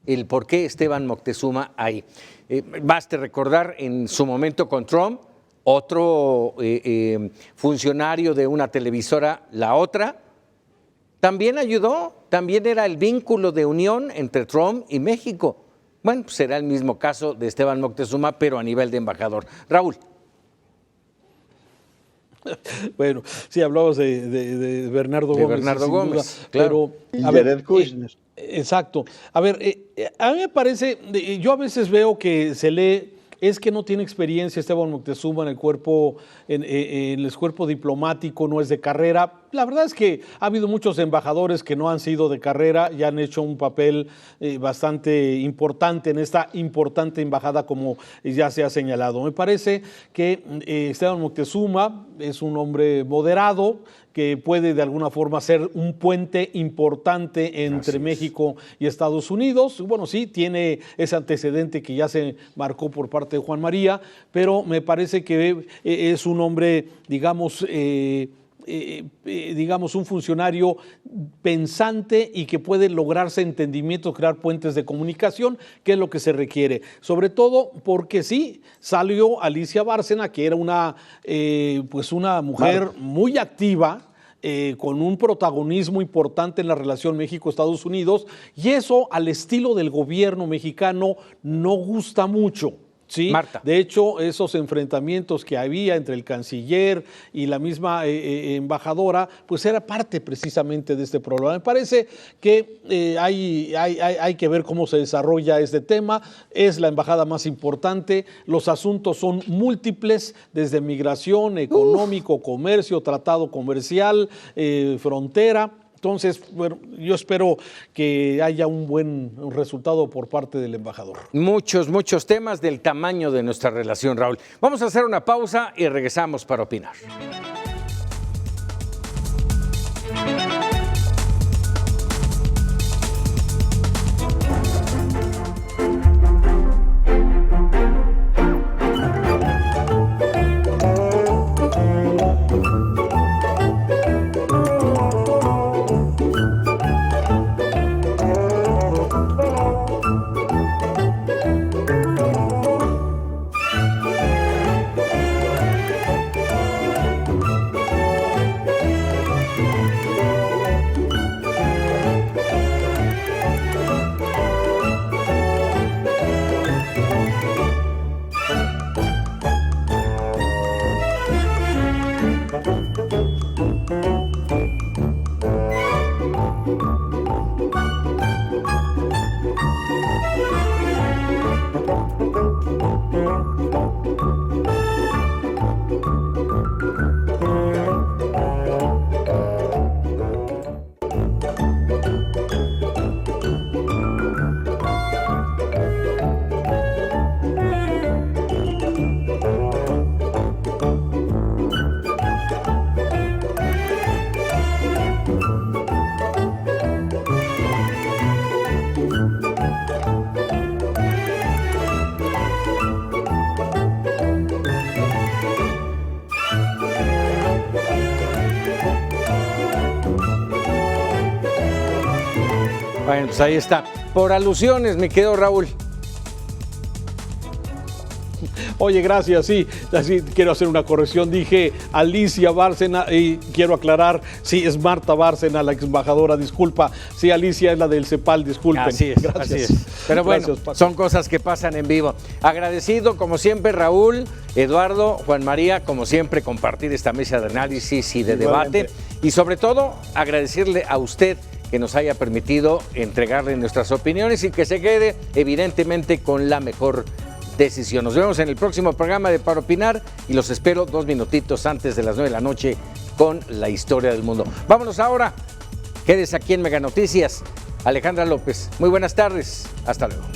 Esteban Moctezuma ahí. Baste recordar en su momento con Trump, otro funcionario de una televisora, La Otra, también ayudó, también era el vínculo de unión entre Trump y México. Bueno, pues será el mismo caso de Esteban Moctezuma, pero a nivel de embajador. Raúl. Bueno, sí, hablabas de Bernardo Gómez. De Bernardo Gómez, duda, claro. Pero, a ver, exacto. A ver, a mí me parece, yo a veces veo que se lee es que no tiene experiencia Esteban Moctezuma en el cuerpo, en el cuerpo diplomático, no es de carrera. La verdad es que ha habido muchos embajadores que no han sido de carrera y han hecho un papel bastante importante en esta importante embajada, como ya se ha señalado. Me parece que Esteban Moctezuma es un hombre moderado, que puede de alguna forma ser un puente importante entre México y Estados Unidos. Bueno, sí, tiene ese antecedente que ya se marcó por parte de Juan María, pero me parece que es un hombre, digamos, un funcionario pensante y que puede lograrse entendimiento, crear puentes de comunicación, que es lo que se requiere. Sobre todo porque sí, salió Alicia Bárcena, que era una mujer muy activa, con un protagonismo importante en la relación México-Estados Unidos, y eso al estilo del gobierno mexicano no gusta mucho. Sí, Marta. De hecho, esos enfrentamientos que había entre el canciller y la misma embajadora, pues era parte precisamente de este problema. Me parece que hay que ver cómo se desarrolla este tema. Es la embajada más importante, los asuntos son múltiples, desde migración, económico, comercio, tratado comercial, frontera. Entonces, bueno, yo espero que haya un buen resultado por parte del embajador. Muchos temas del tamaño de nuestra relación, Raúl. Vamos a hacer una pausa y regresamos para opinar. Bueno, pues ahí está. Por alusiones, mi querido Raúl. Oye, gracias, sí, así quiero hacer una corrección, dije Alicia Bárcena y quiero aclarar, sí, es Marta Bárcena, la ex embajadora, disculpa, sí, Alicia es la del CEPAL, disculpen. Así es, gracias. así es. Pero bueno, gracias, son cosas que pasan en vivo. Agradecido, como siempre, Raúl, Eduardo, Juan María, como siempre, compartir esta mesa de análisis y de debate. Y sobre todo, agradecerle a usted que nos haya permitido entregarle nuestras opiniones y que se quede, evidentemente, con la mejor decisión. Nos vemos en el próximo programa de Para Opinar y los espero 2 minutitos antes de las 9 de la noche con la historia del mundo. Vámonos ahora. Quédese aquí en Mega Noticias. Alejandra López. Muy buenas tardes. Hasta luego.